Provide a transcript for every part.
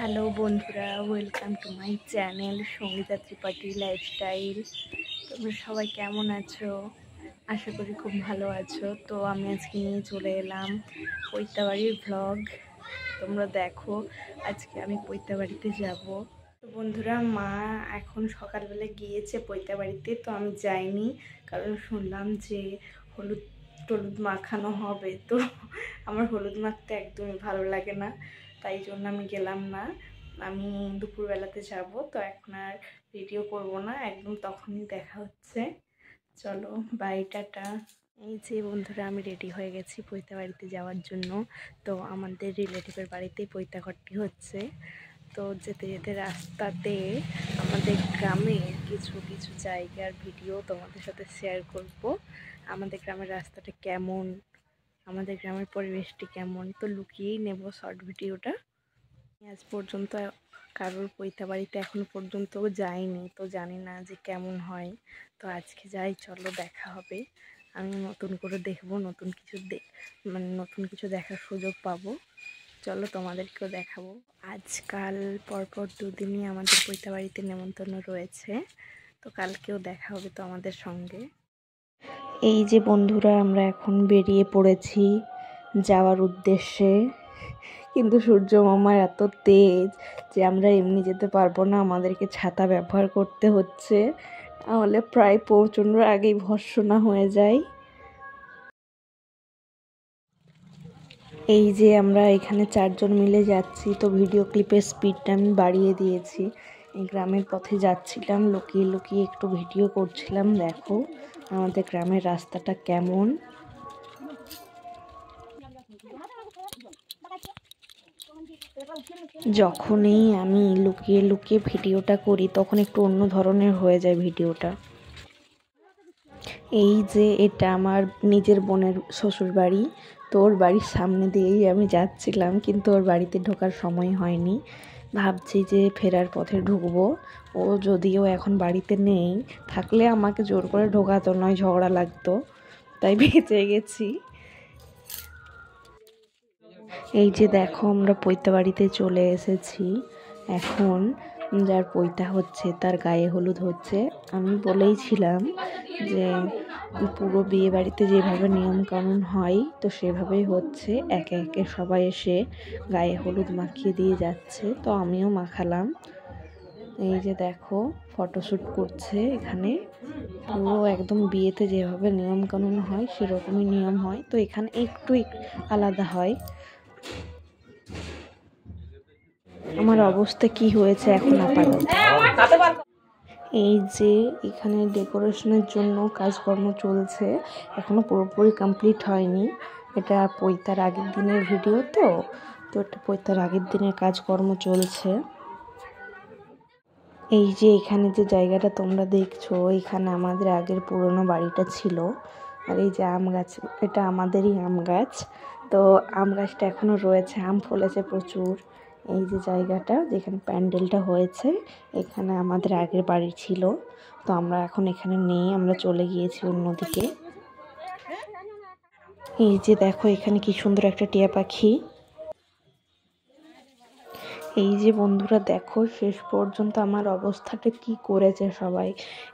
Hello বন্ধুরা, welcome to my channel Sangeeta Tripathi lifestyle. তোমরা সবাই কেমন আছো? আশা করি খুব ভালো আছো। তো আমি আজকে নিয়ে চলে এলাম পৈতাবাড়ির ভ্লগ। তোমরা দেখো, আজকে আমি পৈতাবাড়িতে যাব। তো বন্ধুরা, মা এখন সকালবেলা গিয়েছে পৈতাবাড়িতে, তো আমি যাইনি, কারণ শুনলাম যে হলুদ টলুদ মাখানো হবে। তো আমার হলুদ মাখতে একদমই ভালো লাগে না, তাই জন্য আমি গেলাম না। আমি দুপুরবেলাতে যাব, তো এখন আর ভিডিও করব না, একদম তখনই দেখা হচ্ছে। চলো বাই, টাটা। এই যে বন্ধুরা, আমি রেডি হয়ে গেছি পৈতাবাড়িতে যাওয়ার জন্য। তো আমাদের রিলেটিভের বাড়িতেই পৈতাঘরটি হচ্ছে। তো যেতে যেতে রাস্তাতে আমাদের গ্রামে কিছু কিছু জায়গার ভিডিও তোমাদের সাথে শেয়ার করব। আমাদের গ্রামের রাস্তাটা কেমন, আমাদের গ্রামের পরিবেশটি কেমন, তো লুকিয়েই নেব শর্ট ভিডিওটা। আজ পর্যন্ত কারোর পৈতাবাড়িতে এখনো পর্যন্ত যাইনি, তো জানি না যে কেমন হয়। তো আজকে যাই, চলো দেখা হবে। আমি নতুন করে দেখব, নতুন কিছু নতুন কিছু দেখার সুযোগ পাবো। চলো তোমাদেরকেও দেখাবো। আজকাল পরপর দুদিনই আমাদের পৈতাবাড়িতে নেমন্তন্ন রয়েছে, তো কালকেও দেখা হবে তো আমাদের সঙ্গে। এই যে বন্ধুরা, আমরা এখন বেরিয়ে পড়েছি যাওয়ার উদ্দেশ্যে, কিন্তু সূর্য মামার এত তেজ যে আমরা এমনি যেতে পারবো না, আমাদেরকে ছাতা ব্যবহার করতে হচ্ছে, নাহলে প্রায় পৌঁছানোর আগেই ভর্ৎসনা হয়ে যায়। এই যে আমরা এখানে 4 জন মিলে যাচ্ছি, তো ভিডিও ক্লিপের স্পিডটা আমি বাড়িয়ে দিয়েছি। এই গ্রামের পথে যাচ্ছিলাম, লুকিয়ে লুকিয়ে একটু ভিডিও করছিলাম। দেখো আমাদের গ্রামের রাস্তাটা কেমন। যখনই আমি লুকিয়ে লুকিয়ে ভিডিওটা করি, তখন একটু অন্য ধরনের হয়ে যায় ভিডিওটা। এই যে এটা আমার নিজের বোনের শ্বশুর বাড়ি, তো ওর বাড়ির সামনে দিয়েই আমি যাচ্ছিলাম, কিন্তু ওর বাড়িতে ঢোকার সময় হয়নি। ভাবছি যে ফেরার পথে ঢুকবো। ও যদিও এখন বাড়িতে নেই, থাকলে আমাকে জোর করে ঢোকাতো, নয় ঝগড়া লাগতো, তাই বেঁচে গেছি। এই যে দেখো, আমরা পৈতাবাড়িতে চলে এসেছি। এখন যার পৈতা হচ্ছে তার গায়ে হলুদ হচ্ছে। আমি বলেইছিলাম যে পুরো বিয়ে বাড়িতে যেভাবে নিয়মকানুন হয়, তো সেভাবেই হচ্ছে। একে একে সবাই এসে গায়ে হলুদ মাখিয়ে দিয়ে যাচ্ছে, তো আমিও মাখালাম। এই যে দেখো, ফটোশ্যুট করছে এখানে। পুরো একদম বিয়েতে যেভাবে নিয়মকানুন হয় সেরকমই নিয়ম হয়, তো এখানে একটু আলাদা হয়। আমার অবস্থা কি হয়েছে এখন আপাতত। এই যে এখানে ডেকোরেশনের জন্য কাজকর্ম চলছে, এখনো পুরোপুরি কমপ্লিট হয়নি। এটা পৈতার আগের দিনের ভিডিও, তো এটা পৈতার আগের দিনের কাজকর্ম চলছে। এই যে এখানে যে জায়গাটা তোমরা দেখছো, এখানে আমাদের আগের পুরনো বাড়িটা ছিল। আর এই যে আম গাছ, এটা আমাদেরই আম গাছ। তো আম গাছটা এখনো রয়েছে, আম ফলেছে প্রচুর। এই যে জায়গাটা যেখানে প্যান্ডেলটা হয়েছে, এখানে আমাদের আগের বাড়ি ছিল। তো আমরা এখন এখানে নেই, আমরা চলে গিয়েছি অন্যদিকে। এই যে দেখো, এখানে কি সুন্দর একটা টিয়া পাখি। এই যে বন্ধুরা দেখো, শেষ পর্যন্ত আমার অবস্থাটা কি করেছে সবাই।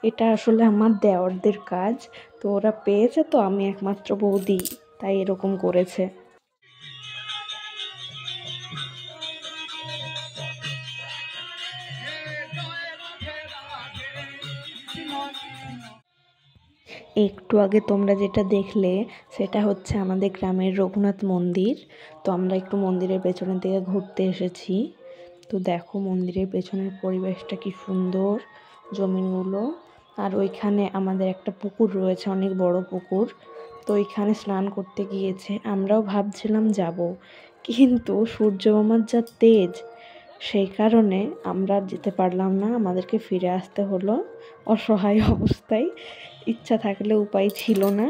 এটা আসলে আমার দেওরদের কাজ, তো ওরা পেয়েছে, তো আমি একমাত্র বৌদি, তাই এরকম করেছে। একটু আগে তোমরা যেটা দেখলে, সেটা হচ্ছে আমাদের গ্রামের রঘুনাথ মন্দির। তো আমরা একটু মন্দিরের পেছনের দিকে ঘুরতে এসেছি। তো দেখো মন্দিরের পেছনের পরিবেশটা কি সুন্দর, জমিনগুলো। আর ওইখানে আমাদের একটা পুকুর রয়েছে, অনেক বড় পুকুর। তো ওইখানে স্নান করতে গিয়েছে, আমরাও ভাবছিলাম যাব, কিন্তু সূর্য মামার যা তেজ, সেই কারণে আমরা যেতে পারলাম না, আমাদেরকে ফিরে আসতে হলো অসহায় অবস্থায়। ইচ্ছা থাকলে উপায় ছিল না।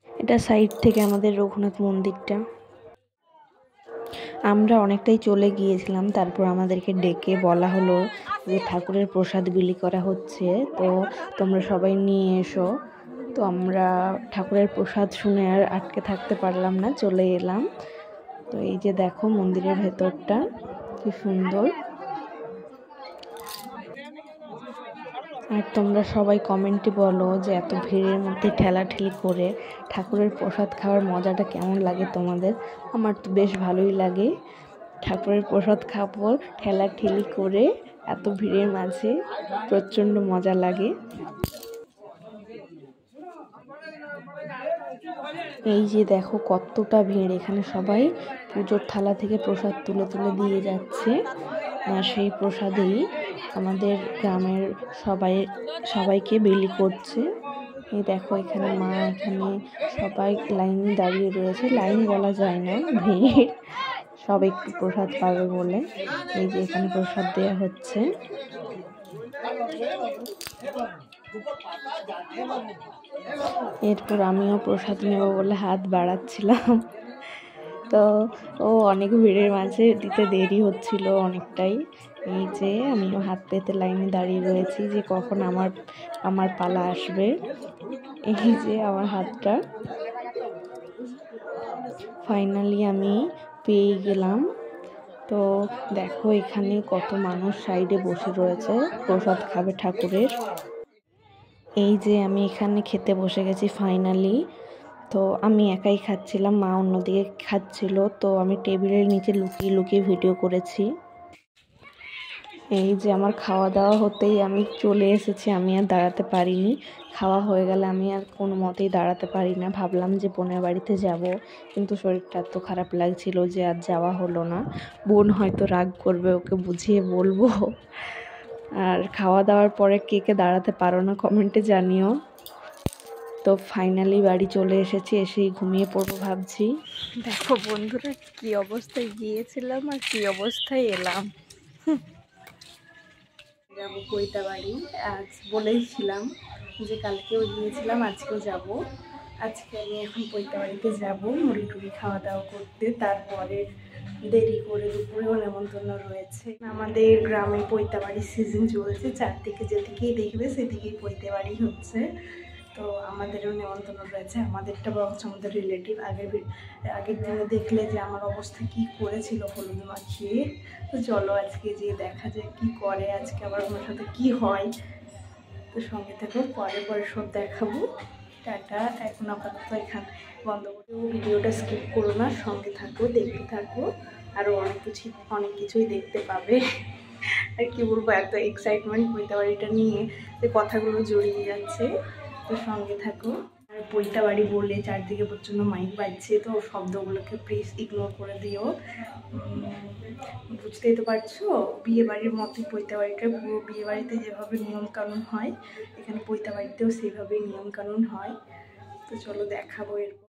এটা সাইড থেকে আমাদের রঘুনাথ মন্দিরটা। আমরা অনেকটাই চলে গিয়েছিলাম, তারপর আমাদেরকে ডেকে বলা হলো যে ঠাকুরের প্রসাদ বিলি করা হচ্ছে, তো তোমরা সবাই নিয়ে এসো। তো আমরা ঠাকুরের প্রসাদ শুনে আর আটকে থাকতে পারলাম না, চলে এলাম। তো এই যে দেখো মন্দিরের ভেতরটা, কি সুন্দর। আর তোমরা সবাই কমেন্টে বলো যে এত ভিড়ের মধ্যে ঠেলাঠেলি করে ঠাকুরের প্রসাদ খাওয়ার মজাটা কেমন লাগে তোমাদের। আমার তো বেশ ভালোই লাগে। ঠাকুরের প্রসাদ খাবো ঠেলাঠেলি করে এত ভিড়ের মাঝে, প্রচণ্ড মজা লাগে। এই যে দেখো কতটা ভিড়, এখানে সবাই পুজোর থালা থেকে প্রসাদ তুলে তুলে দিয়ে যাচ্ছে। সেই প্রসাদেই আমাদের গ্রামের সবাইকে বিলি করছে। এই দেখো এখানে মা, এখানে সবাই লাইনে দাঁড়িয়ে রয়েছে। লাইন বলা যায় না, ভিড়, সব একটু প্রসাদ পাবে বলে। এই যে এখানে প্রসাদ দেওয়া হচ্ছে। এরপর আমিও প্রসাদ নেব বলে হাত বাড়াচ্ছিলাম, তো অনেক ভিড়ের মাঝে দিতে দেরি হচ্ছিল অনেকটাই। এই যে আমিও হাত পেতে লাইনে দাঁড়িয়ে রয়েছি যে কখন আমার পালা আসবে। এই যে আমার হাতটা ফাইনালি আমি পেয়ে গেলাম। তো দেখো এখানে কত মানুষ সাইডে বসে রয়েছে, প্রসাদ খাবে ঠাকুরের। এই যে আমি এখানে খেতে বসে গেছি ফাইনালি। তো আমি একাই খাচ্ছিলাম, মা অন্যদিকে খাচ্ছিল, তো আমি টেবিলের নিচে লুকিয়ে লুকিয়ে ভিডিও করেছি। এই যে আমার খাওয়া দাওয়া হতেই আমি চলে এসেছি, আমি আর দাঁড়াতে পারিনি। খাওয়া হয়ে গেলে আমি আর কোনো মতেই দাঁড়াতে পারি না। ভাবলাম যে বোনের বাড়িতে যাব, কিন্তু শরীরটা এত খারাপ লাগছিল যে আর যাওয়া হলো না। বোন হয়তো রাগ করবে, ওকে বুঝিয়ে বলবো। আর খাওয়া দাওয়ার পরে কে কে দাঁড়াতে পারো না কমেন্টে জানিও। তো ফাইনালি বাড়ি চলে এসেছি, এসেই ঘুমিয়ে পড়বো ভাবছি। দেখো বন্ধুরা কি অবস্থায় গিয়েছিলাম আর কি অবস্থায় এলাম। যাবো পৈতাবাড়ি, আজ বলেইছিলাম যে কালকেও গিয়েছিলাম, আজকেও যাব। আজকে আমি এখন পৈতাবাড়িতে যাবো মুড়ি টুড়ি খাওয়া দাওয়া করতে। তারপরে দেরি করে দুপুরেও নেমন্তন্ন রয়েছে। আমাদের গ্রামে পৈতাবাড়ির সিজন চলছে, চারদিকে যেদিকেই দেখবে সেদিকেই পৈতাবাড়ি হচ্ছে। তো আমাদেরও নেমন্তন্ন রয়েছে। আমাদেরটা বরঞ্চ আমাদের রিলেটিভ। আগের দিনে দেখলে যে আমার অবস্থা কি করেছিল হলুদ মাখিয়ে। তো চলো আজকে যেয়ে দেখা যায় কি করে, আজকে আবার আমার সাথে কি হয়। তো সঙ্গে থাকো, পরে সব দেখাবো। টাটা, এখন আপাতত এখানে বন্ধ করে ভিডিওটা স্কিপ করো না, সঙ্গে থাকো, দেখতে থাকো। আরও অনেক কিছুই দেখতে পাবে। আর কি বলবো, এত এক্সাইটমেন্ট পৈতাবাড়িটা নিয়ে যে কথাগুলো জড়িয়ে যাচ্ছে। তো সঙ্গে থাকো। আর পৈতাবাড়ি বলে চারদিকে প্রচণ্ড মাইক বাজছে, তো শব্দগুলোকে প্লিজ ইগনোর করে দিও। বুঝতেই তো পারছো, বিয়েবাড়ির মতোই পৈতাবাড়িটা। পুরো বিয়েবাড়িতে যেভাবে নিয়মকানুন হয়, এখানে পৈতাবাড়িতেও সেইভাবেই নিয়মকানুন হয়। তো চলো দেখাবো এরপর।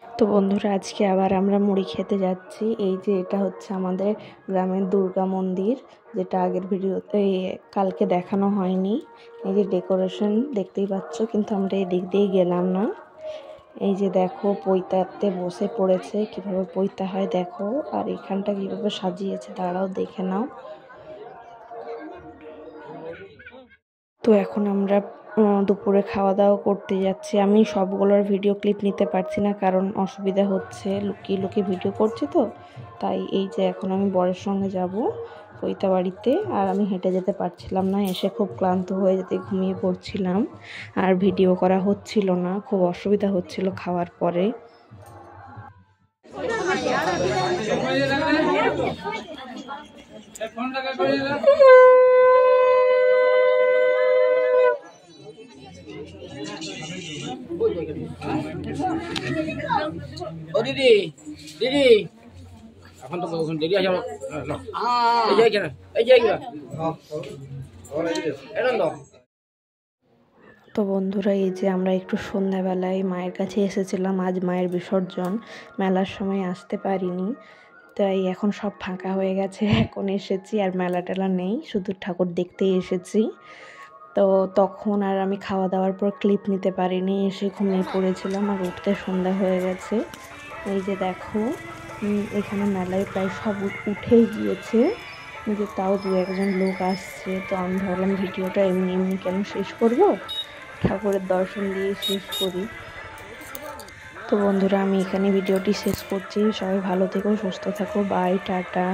তো বন্ধুরা আজকে আবার আমরা মুড়ি খেতে যাচ্ছি। এই যে এটা হচ্ছে আমাদের গ্রামের দুর্গা মন্দির, যেটা আগের ভিডিওতে কালকে দেখানো হয়নি। এই যে ডেকোরেশন দেখতেই পাচ্ছ, কিন্তু আমরা এই দিক দিয়ে গেলাম না। এই যে দেখো পৈতাতে বসে পড়েছে, কিভাবে পৈতা হয় দেখো। আর এখানটা কিভাবে সাজিয়েছে দাঁড়াও দেখে নাও। তো এখন আমরা দুপুরে খাওয়া দাওয়া করতে যাচ্ছি। আমি সবগুলোর ভিডিও ক্লিপ নিতে পারছি না, কারণ অসুবিধা হচ্ছে, লুকিয়ে লুকিয়ে ভিডিও করছি তো তাই। এই যে এখন আমি বরের সঙ্গে যাব পৈতাবাড়িতে, আর আমি হেঁটে যেতে পারছিলাম না, এসে খুব ক্লান্ত হয়ে যেতে ঘুমিয়ে পড়ছিলাম। আর ভিডিও করা হচ্ছিল না, খুব অসুবিধা হচ্ছিল খাওয়ার পরে। ও দিদি দিদি, এখন তো দেরি আছে। তো বন্ধুরা এই যে আমরা একটু সন্ধ্যাবেলায় মায়ের কাছে এসেছিলাম। আজ মায়ের বিসর্জন, মেলার সময় আসতে পারিনি, তাই এখন সব ফাঁকা হয়ে গেছে। এখন এসেছি, আর মেলা টেলা নেই, শুধু ঠাকুর দেখতেই এসেছি। তো তখন আর আমি খাওয়া দাওয়ার পর ক্লিপ নিতে পারিনি, এসে ঘুমিয়ে পড়েছিলাম, আর উঠতে সন্ধ্যা হয়ে গেছে। এই যে দেখো এখানে মেলায় প্রায় সব উঠেই গিয়েছে, যে তাও দু একজন লোক আসছে। তো আমি ভাবলাম ভিডিওটা এমনি এমনি কেন শেষ করব, ঠাকুরের দর্শন দিয়ে শেষ করি। তো বন্ধুরা আমি এখানে ভিডিওটি শেষ করছি। সবাই ভালো থেকো, সুস্থ থাকো, বাই, টাটা।